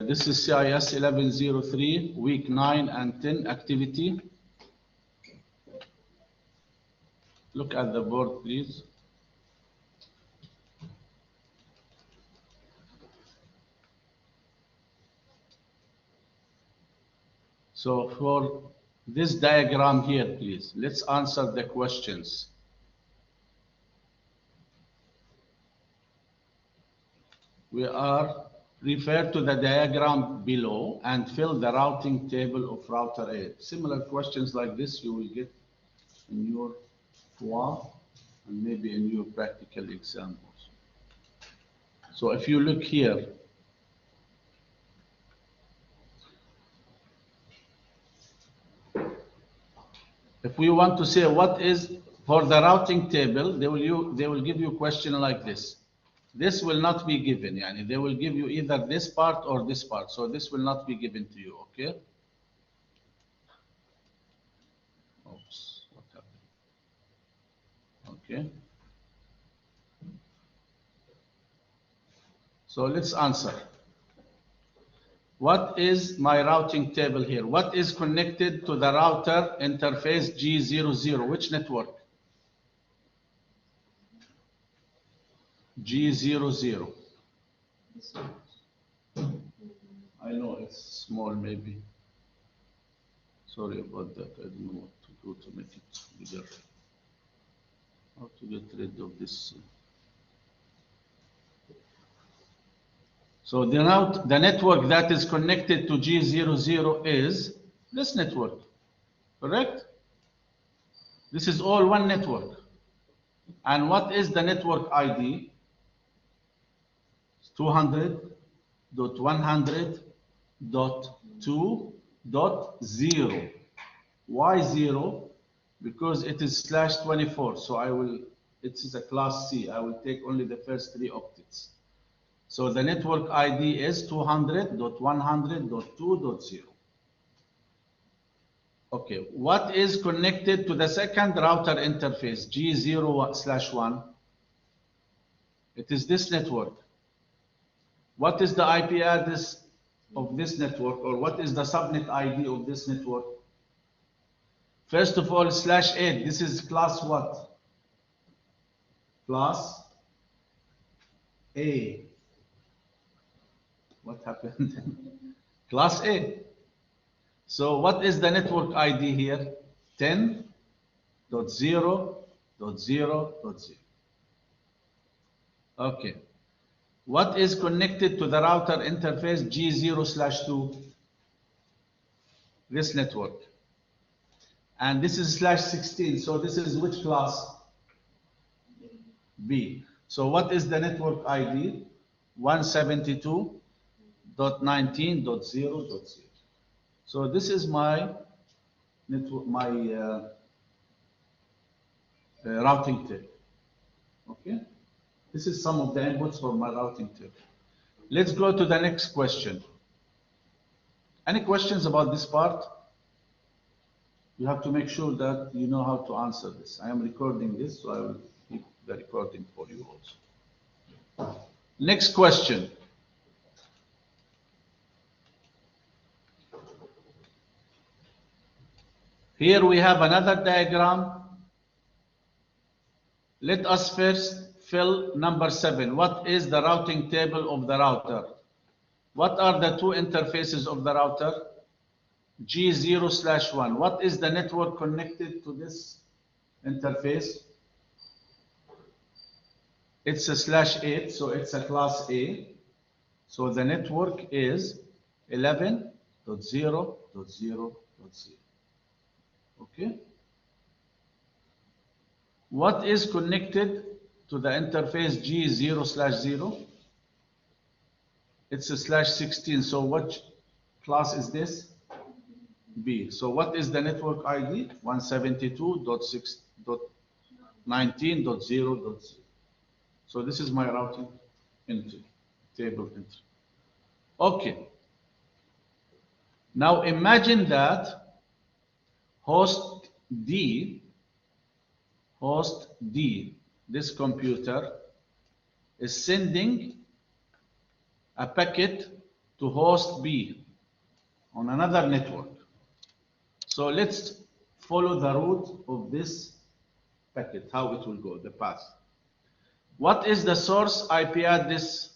This is CIS 1103, week 9 and 10 activity. Look at the board, please. So for this diagram here, please, let's answer the questions. We are refer to the diagram below and fill the routing table of router A. Similar questions like this you will get in your FWA and maybe in your practical examples. So if you look here, if we want to say what is for the routing table, they will give you a question like this. This will not be given, yani they will give you either this part or this part. So this will not be given to you, okay? Oops, what happened? Okay. So let's answer. What is my routing table here? What is connected to the router interface G00? Which network? G00. I know it's small maybe. Sorry about that. I don't know what to do to make it bigger. How to get rid of this. So the network that is connected to G00 is this network, correct? This is all one network. And what is the network ID? 200.100.2.0. Why 0? Because it is /24. So it is a class C. I will take only the first 3 octets. So the network ID is 200.100.2.0. Okay, what is connected to the second router interface, G0/1? It is this network. What is the IP address of this network, or what is the subnet ID of this network? First of all, /8, this is class what? Class A. What happened? Class A. So what is the network ID here? 10.0.0.0. Okay. What is connected to the router interface G0/2? This network. And this is /16. So this is which class? B. So what is the network ID? 172.19.0.0. So this is my network, routing table. Okay. This is some of the inputs for my routing table. Let's go to the next question. Any questions about this part? You have to make sure that you know how to answer this. I am recording this, so I will keep the recording for you also. Next question. Here we have another diagram. Let us first fill number 7. What is the routing table of the router? What are the 2 interfaces of the router? G0/1. What is the network connected to this interface? It's a /8, so it's a class A. So the network is 11.0.0.0. Okay. What is connected to the interface G0/0? It's a /16. So what class is this? B. So what is the network ID? 172.6.19.0.0. So this is my routing entry, table entry. Okay. Now imagine that host D, this computer, is sending a packet to host B on another network. So let's follow the route of this packet, how it will go, the path. What is the source IP address?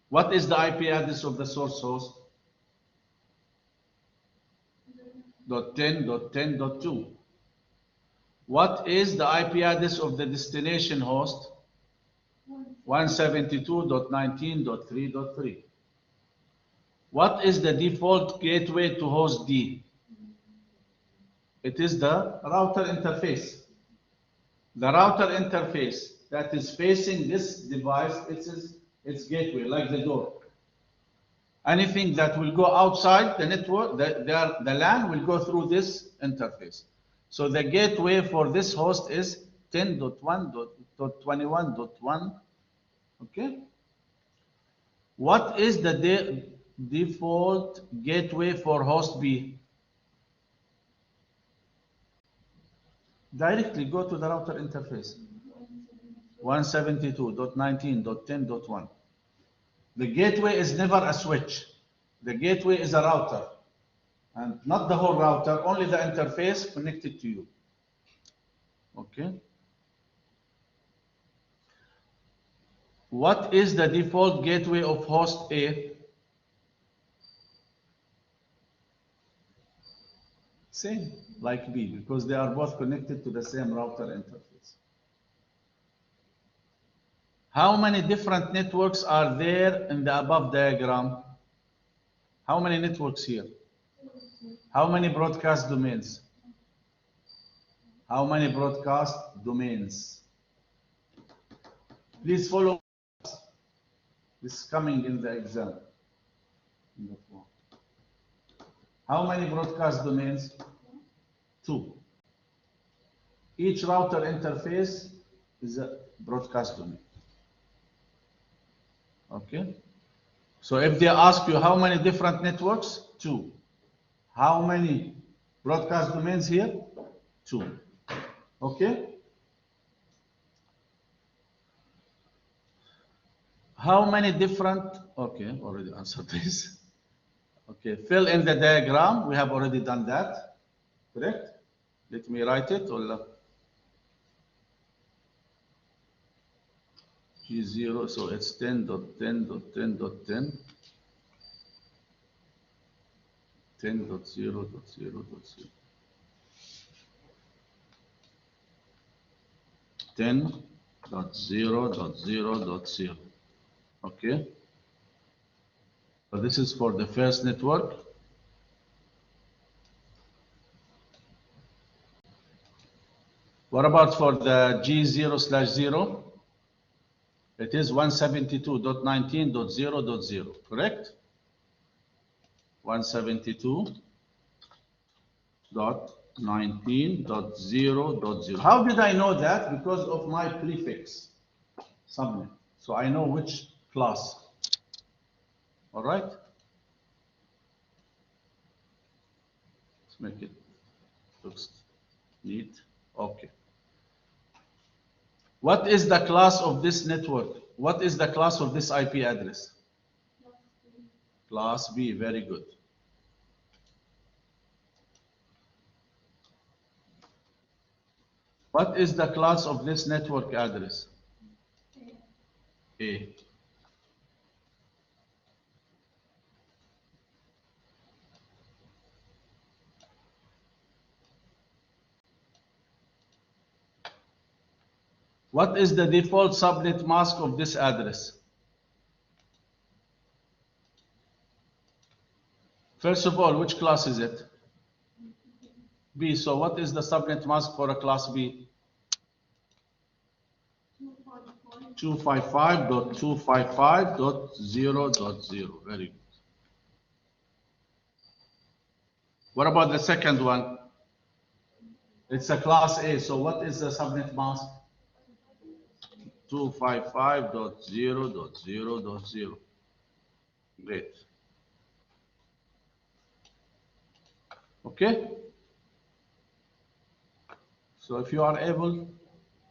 What is the IP address of the source host? .10.10.2. What is the IP address of the destination host? 172.19.3.3. What is the default gateway to host D? It is the router interface. The router interface that is facing this device, its gateway, like the door. Anything that will go outside the network, the LAN will go through this interface. So the gateway for this host is 10.1.21.1. Okay. What is the default gateway for host B? Directly go to the router interface. 172.19.10.1. The gateway is never a switch. The gateway is a router. And not the whole router, only the interface connected to you. Okay. What is the default gateway of host A? Same, like B, because they are both connected to the same router interface. How many different networks are there in the above diagram? How many networks here? How many broadcast domains? How many broadcast domains? Please follow. This is coming in the exam. How many broadcast domains? 2. Each router interface is a broadcast domain. Okay. So if they ask you how many different networks, 2. How many broadcast domains here? 2. Okay. How many different, okay, already answered this. Okay, fill in the diagram. We have already done that. Correct? Let me write it. G0, so it's 10.10.10.10, 10.0.0.0, 10.0.0.0. Okay. So this is for the first network. What about for the G0/0? It is 172.19.0.0, correct? 172.19.0.0. How did I know that? Because of my prefix, subnet. So I know which class. All right? Let's make it looks neat. Okay. What is the class of this network? What is the class of this IP address? Class B, very good. What is the class of this network address? A. What is the default subnet mask of this address? First of all, which class is it? B. So what is the subnet mask for a class B? 255.255.0.0. Very good. What about the second one? It's a class A. So what is the subnet mask? 255.0.0.0. Great. Okay. So if you are able